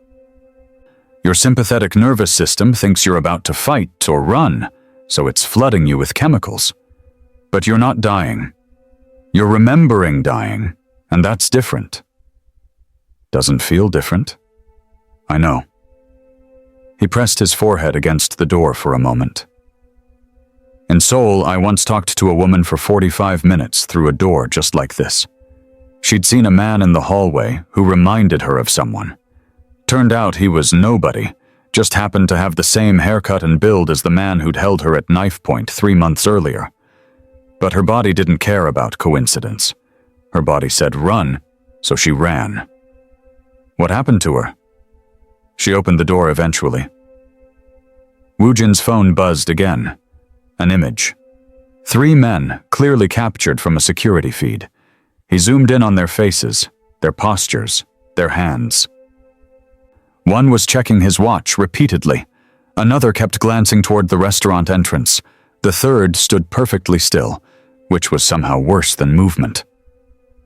Your sympathetic nervous system thinks you're about to fight or run, so it's flooding you with chemicals. But you're not dying. You're remembering dying, and that's different." "Doesn't feel different." "I know." He pressed his forehead against the door for a moment. "In Seoul, I once talked to a woman for 45 minutes through a door just like this. She'd seen a man in the hallway who reminded her of someone. Turned out he was nobody, just happened to have the same haircut and build as the man who'd held her at knife point 3 months earlier. But her body didn't care about coincidence. Her body said run, so she ran. What happened to her? She opened the door eventually." Wu Jin's phone buzzed again. An image. 3 men, clearly captured from a security feed. He zoomed in on their faces, their postures, their hands. One was checking his watch repeatedly. Another kept glancing toward the restaurant entrance. The third stood perfectly still, which was somehow worse than movement.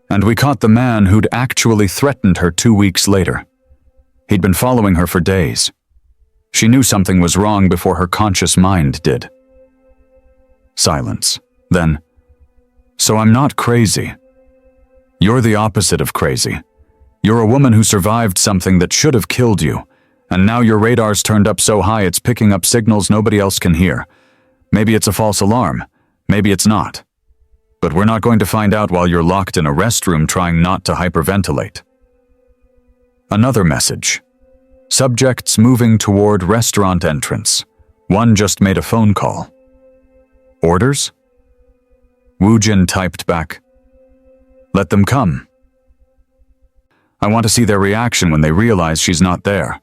And we caught the man who'd actually threatened her 2 weeks later. He'd been following her for days. She knew something was wrong before her conscious mind did. Silence. Then, "So I'm not crazy." "You're the opposite of crazy. You're a woman who survived something that should have killed you, and now your radar's turned up so high it's picking up signals nobody else can hear. Maybe it's a false alarm. Maybe it's not. But we're not going to find out while you're locked in a restroom trying not to hyperventilate. Another message. Subjects moving toward restaurant entrance. One just made a phone call. Orders? Woojin typed back, "Let them come. I want to see their reaction when they realize she's not there."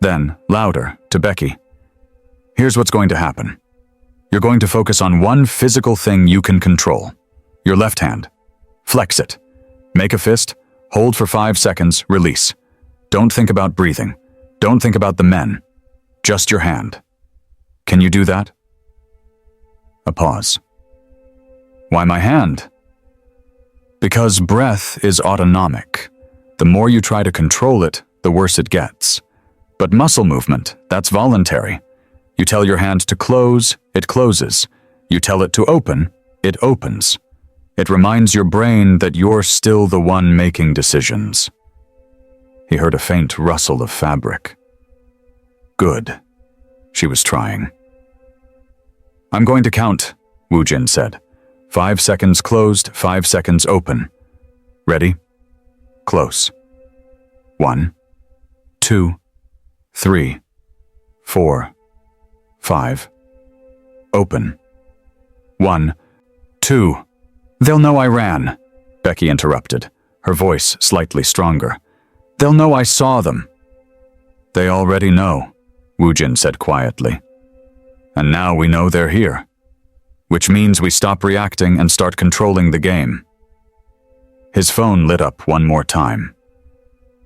Then, louder, to Becky, "Here's what's going to happen. You're going to focus on one physical thing you can control. Your left hand. Flex it. Make a fist, hold for 5 seconds, release. Don't think about breathing. Don't think about the men. Just your hand. Can you do that?" A pause. "Why my hand?" "Because breath is autonomic. The more you try to control it, the worse it gets. But muscle movement, that's voluntary. You tell your hand to close, it closes. You tell it to open, it opens. It reminds your brain that you're still the one making decisions." He heard a faint rustle of fabric. Good. She was trying. "I'm going to count," Woojin said. 5 seconds closed, 5 seconds open. Ready? Close. 1, 2, 3, 4, 5. Open. 1, 2. "They'll know I ran," Becky interrupted, her voice slightly stronger. "They'll know I saw them." "They already know," Woojin said quietly. "And now we know they're here. Which means we stop reacting and start controlling the game." His phone lit up one more time.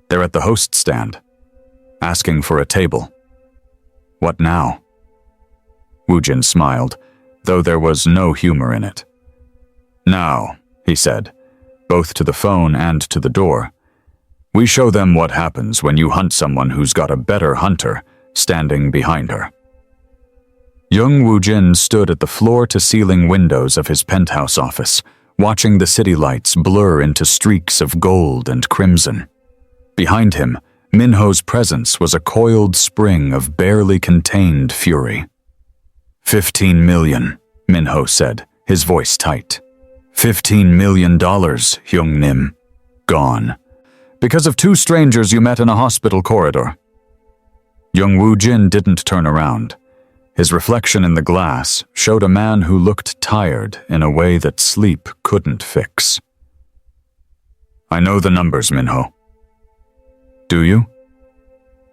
They're at the host stand, asking for a table. What now? Woojin smiled, though there was no humor in it. "Now," he said, both to the phone and to the door, "we show them what happens when you hunt someone who's got a better hunter standing behind her." Young Woojin stood at the floor-to-ceiling windows of his penthouse office, watching the city lights blur into streaks of gold and crimson. Behind him, Minho's presence was a coiled spring of barely contained fury. 15 million, Minho said, his voice tight. $15 million, Hyung Nim. Gone. Because of 2 strangers you met in a hospital corridor. Young Woojin didn't turn around. His reflection in the glass showed a man who looked tired in a way that sleep couldn't fix. "I know the numbers, Minho." "Do you?"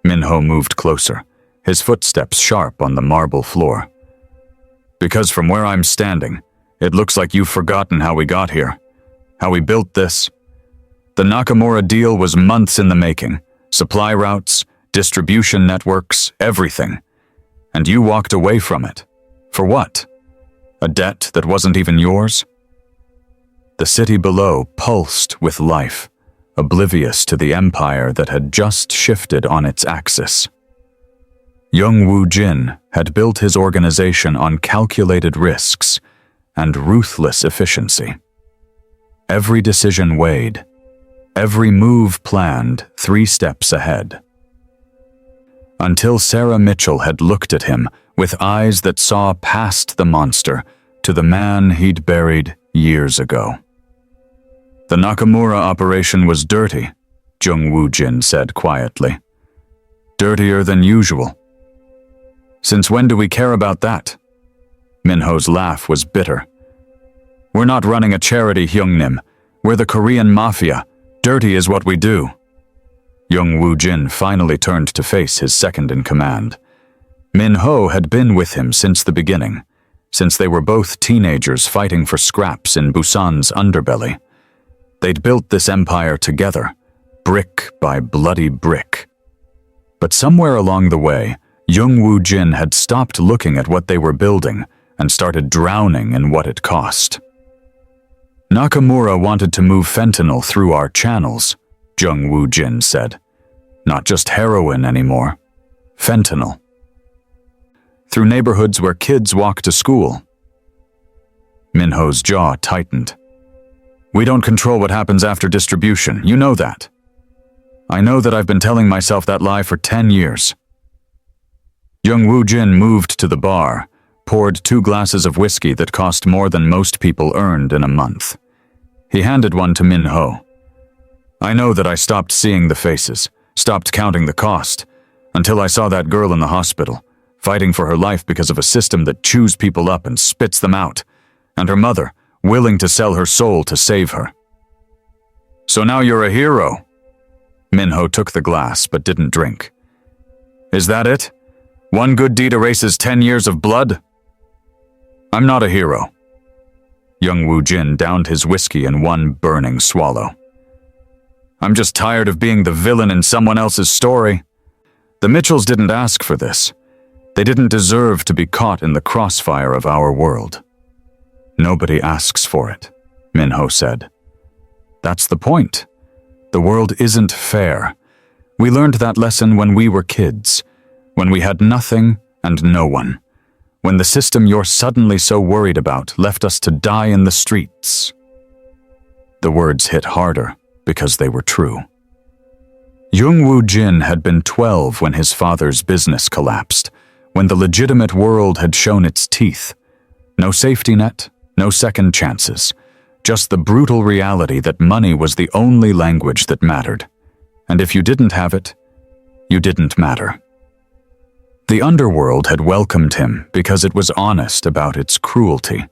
Minho moved closer, his footsteps sharp on the marble floor. "Because from where I'm standing, it looks like you've forgotten how we got here, how we built this. The Nakamura deal was months in the making. Supply routes, distribution networks, everything. And you walked away from it. For what? A debt that wasn't even yours?" The city below pulsed with life, oblivious to the empire that had just shifted on its axis. Young Woojin had built his organization on calculated risks and ruthless efficiency. Every decision weighed, every move planned 3 steps ahead. Until Sarah Mitchell had looked at him with eyes that saw past the monster to the man he'd buried years ago. "The Nakamura operation was dirty," Jung Woojin said quietly. "Dirtier than usual." "Since when do we care about that?" Minho's laugh was bitter. "We're not running a charity, Hyungnim. We're the Korean Mafia. Dirty is what we do." Young Woojin finally turned to face his second-in-command. Minho had been with him since the beginning, since they were both teenagers fighting for scraps in Busan's underbelly. They'd built this empire together, brick by bloody brick. But somewhere along the way, Young Woojin had stopped looking at what they were building and started drowning in what it cost. "Nakamura wanted to move fentanyl through our channels," Jung Woojin said. "Not just heroin anymore. Fentanyl. Through neighborhoods where kids walk to school." Minho's jaw tightened. "We don't control what happens after distribution, you know that." "I know that I've been telling myself that lie for 10 years. Young Woojin moved to the bar, poured 2 glasses of whiskey that cost more than most people earned in a month. He handed one to Min-ho. I know that I stopped seeing the faces, stopped counting the cost, until I saw that girl in the hospital, fighting for her life because of a system that chews people up and spits them out, and her mother, willing to sell her soul to save her. So now you're a hero. Min-ho took the glass but didn't drink. Is that it? One good deed erases 10 years of blood? I'm not a hero. Young Woo-jin downed his whiskey in one burning swallow. I'm just tired of being the villain in someone else's story. The Mitchells didn't ask for this. They didn't deserve to be caught in the crossfire of our world. Nobody asks for it, Min-ho said. That's the point. The world isn't fair. We learned that lesson when we were kids, when we had nothing and no one, when the system you're suddenly so worried about left us to die in the streets. The words hit harder because they were true. Young Woo-jin had been 12 when his father's business collapsed, when the legitimate world had shown its teeth. No safety net, no second chances, just the brutal reality that money was the only language that mattered. And if you didn't have it, you didn't matter. The underworld had welcomed him because it was honest about its cruelty.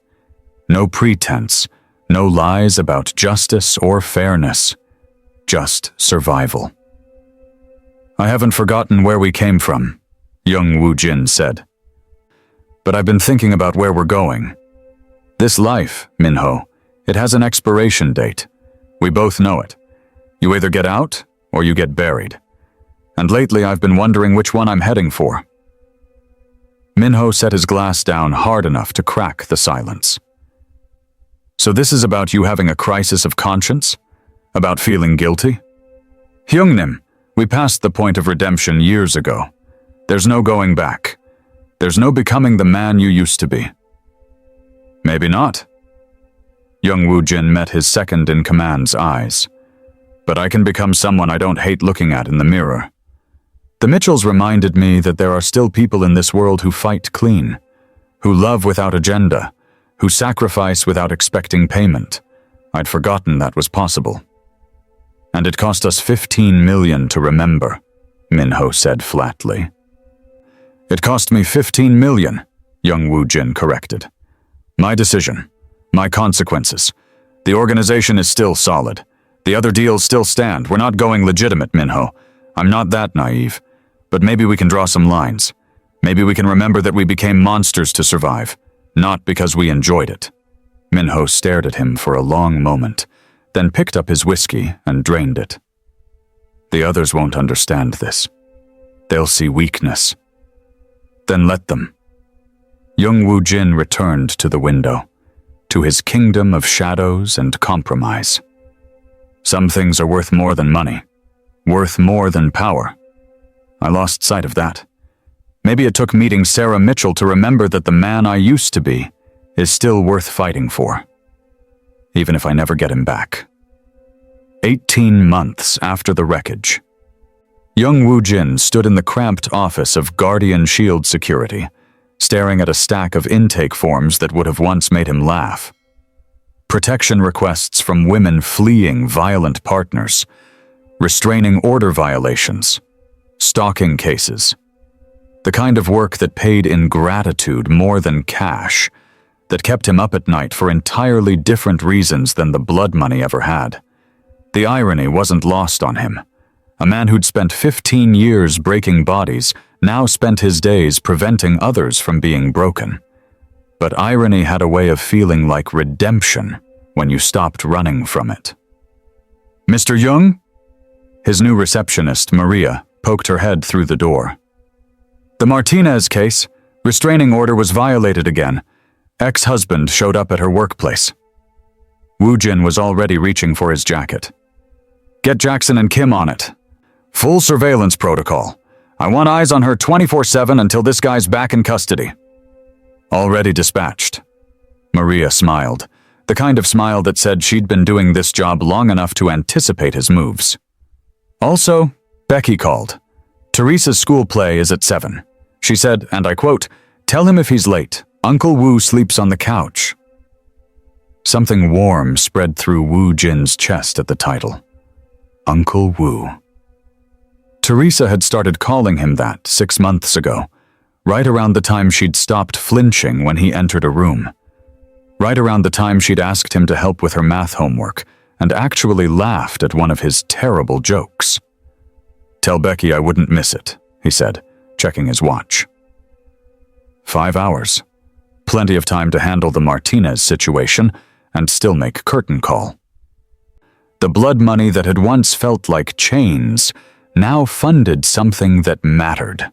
No pretense, no lies about justice or fairness, just survival. I haven't forgotten where we came from, young Woo-jin said. But I've been thinking about where we're going. This life, Min-ho, it has an expiration date. We both know it. You either get out or you get buried. And lately I've been wondering which one I'm heading for. Min-ho set his glass down hard enough to crack the silence. So this is about you having a crisis of conscience? About feeling guilty? Hyungnim, we passed the point of redemption years ago. There's no going back. There's no becoming the man you used to be. Maybe not. Young Woo-jin met his second-in-command's eyes. But I can become someone I don't hate looking at in the mirror. The Mitchells reminded me that there are still people in this world who fight clean, who love without agenda, who sacrifice without expecting payment. I'd forgotten that was possible. And it cost us 15 million to remember, Min-ho said flatly. It cost me 15 million, young Woo-jin corrected. My decision, my consequences. The organization is still solid. The other deals still stand. We're not going legitimate, Min-ho. I'm not that naive. But maybe we can draw some lines. Maybe we can remember that we became monsters to survive, not because we enjoyed it. Min-ho stared at him for a long moment, then picked up his whiskey and drained it. The others won't understand this. They'll see weakness. Then let them. Young Woo-jin returned to the window, to his kingdom of shadows and compromise. Some things are worth more than money, worth more than power. I lost sight of that. Maybe it took meeting Sarah Mitchell to remember that the man I used to be is still worth fighting for, even if I never get him back. 18 months after the wreckage. Young Woo-jin stood in the cramped office of Guardian Shield Security, staring at a stack of intake forms that would have once made him laugh. Protection requests from women fleeing violent partners, restraining order violations, stalking cases. The kind of work that paid in gratitude more than cash, that kept him up at night for entirely different reasons than the blood money ever had. The irony wasn't lost on him. A man who'd spent 15 years breaking bodies now spent his days preventing others from being broken. But irony had a way of feeling like redemption when you stopped running from it. Mr. Jung? His new receptionist, Maria, poked her head through the door. The Martinez case, restraining order was violated again. Ex-husband showed up at her workplace. Woo-jin was already reaching for his jacket. Get Jackson and Kim on it. Full surveillance protocol. I want eyes on her 24/7 until this guy's back in custody. Already dispatched. Maria smiled, the kind of smile that said she'd been doing this job long enough to anticipate his moves. Also, Becky called. Teresa's school play is at 7. She said, and I quote, "Tell him if he's late, Uncle Wu sleeps on the couch. Something warm spread through Wu Jin's chest at the title. Uncle Wu. Teresa had started calling him that 6 months ago, right around the time she'd stopped flinching when he entered a room. Right around the time she'd asked him to help with her math homework and actually laughed at one of his terrible jokes. "Tell Becky I wouldn't miss it," he said, checking his watch. 5 hours. Plenty of time to handle the Martinez situation and still make curtain call. The blood money that had once felt like chains now funded something that mattered.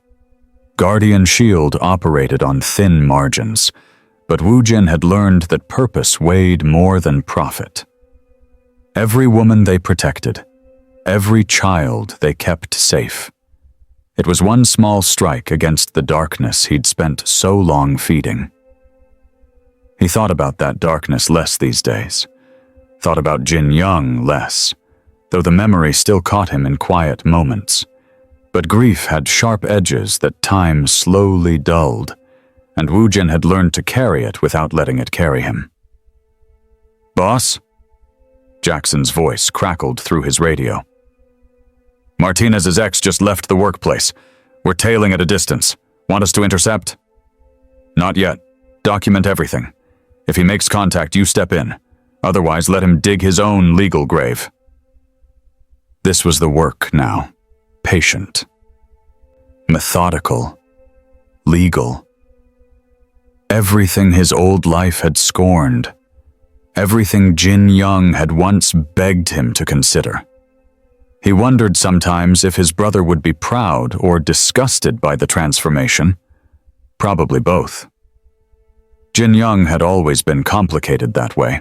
Guardian Shield operated on thin margins, but Wu Jin had learned that purpose weighed more than profit. Every woman they protected, every child they kept safe. It was one small strike against the darkness he'd spent so long feeding. He thought about that darkness less these days. Thought about Jin Young less, though the memory still caught him in quiet moments. But grief had sharp edges that time slowly dulled, and Wu Jin had learned to carry it without letting it carry him. "Boss?" Jackson's voice crackled through his radio. "Martinez's ex just left the workplace. We're tailing at a distance. Want us to intercept?" "Not yet. Document everything. If he makes contact, you step in. Otherwise, let him dig his own legal grave." This was the work now. Patient. Methodical. Legal. Everything his old life had scorned. Everything Jin Young had once begged him to consider. He wondered sometimes if his brother would be proud or disgusted by the transformation. Probably both. Jin Young had always been complicated that way.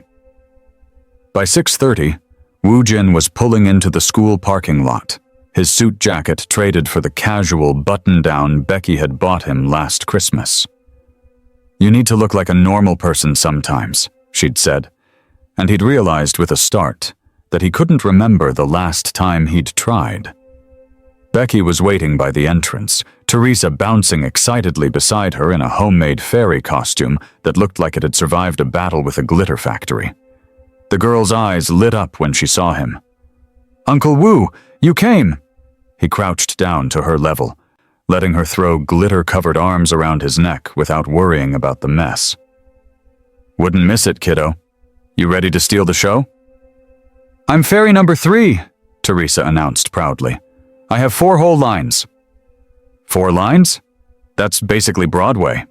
By 6:30, Wu Jin was pulling into the school parking lot, his suit jacket traded for the casual button-down Becky had bought him last Christmas. "You need to look like a normal person sometimes," she'd said, and he'd realized with a start that he couldn't remember the last time he'd tried. Becky was waiting by the entrance, Teresa bouncing excitedly beside her in a homemade fairy costume that looked like it had survived a battle with a glitter factory. The girl's eyes lit up when she saw him. "Uncle Wu, you came!" He crouched down to her level, letting her throw glitter-covered arms around his neck without worrying about the mess. "Wouldn't miss it, kiddo. You ready to steal the show?" "I'm fairy number 3, Teresa announced proudly. "I have 4 whole lines." 4 lines? That's basically Broadway.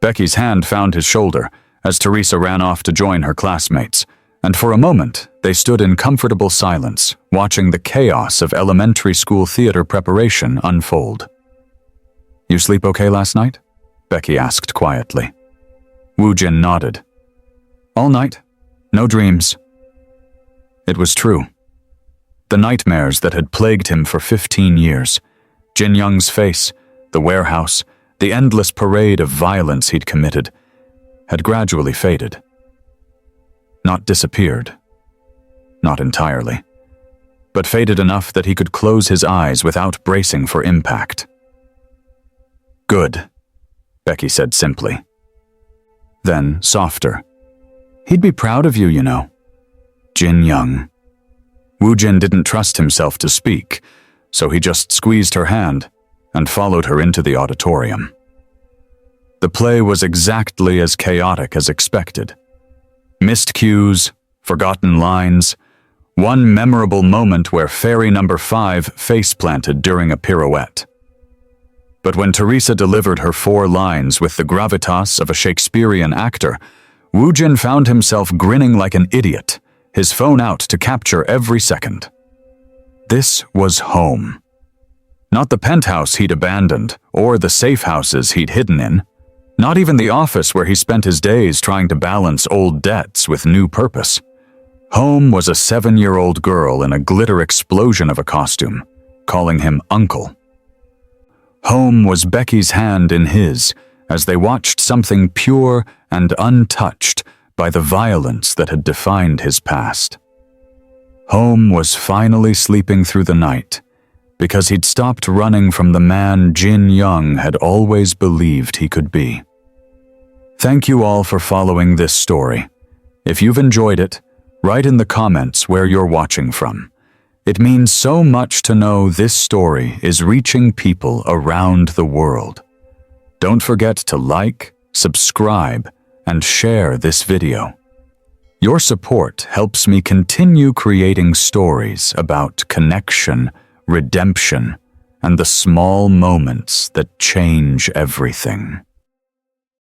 Becky's hand found his shoulder as Teresa ran off to join her classmates, and for a moment they stood in comfortable silence, watching the chaos of elementary school theater preparation unfold. "You sleep okay last night?" Becky asked quietly. Wu Jin nodded. "All night. No dreams." It was true. The nightmares that had plagued him for 15 years, Jin Young's face, the warehouse, the endless parade of violence he'd committed, had gradually faded. Not disappeared. Not entirely. But faded enough that he could close his eyes without bracing for impact. "Good," Becky said simply. Then, softer. "He'd be proud of you, you know. Jin Young." Wu Jin didn't trust himself to speak, so he just squeezed her hand and followed her into the auditorium. The play was exactly as chaotic as expected. Missed cues, forgotten lines, one memorable moment where fairy number 5 face-planted during a pirouette. But when Teresa delivered her 4 lines with the gravitas of a Shakespearean actor, Wu Jin found himself grinning like an idiot, his phone out to capture every second. This was home. Not the penthouse he'd abandoned, or the safe houses he'd hidden in. Not even the office where he spent his days trying to balance old debts with new purpose. Home was a 7-year-old girl in a glitter explosion of a costume, calling him Uncle. Home was Becky's hand in his as they watched something pure and untouched by the violence that had defined his past. Home was finally sleeping through the night because he'd stopped running from the man Jin Young had always believed he could be. Thank you all for following this story. If you've enjoyed it, write in the comments where you're watching from. It means so much to know this story is reaching people around the world. Don't forget to like, subscribe, and share this video. Your support helps me continue creating stories about connection, redemption, and the small moments that change everything.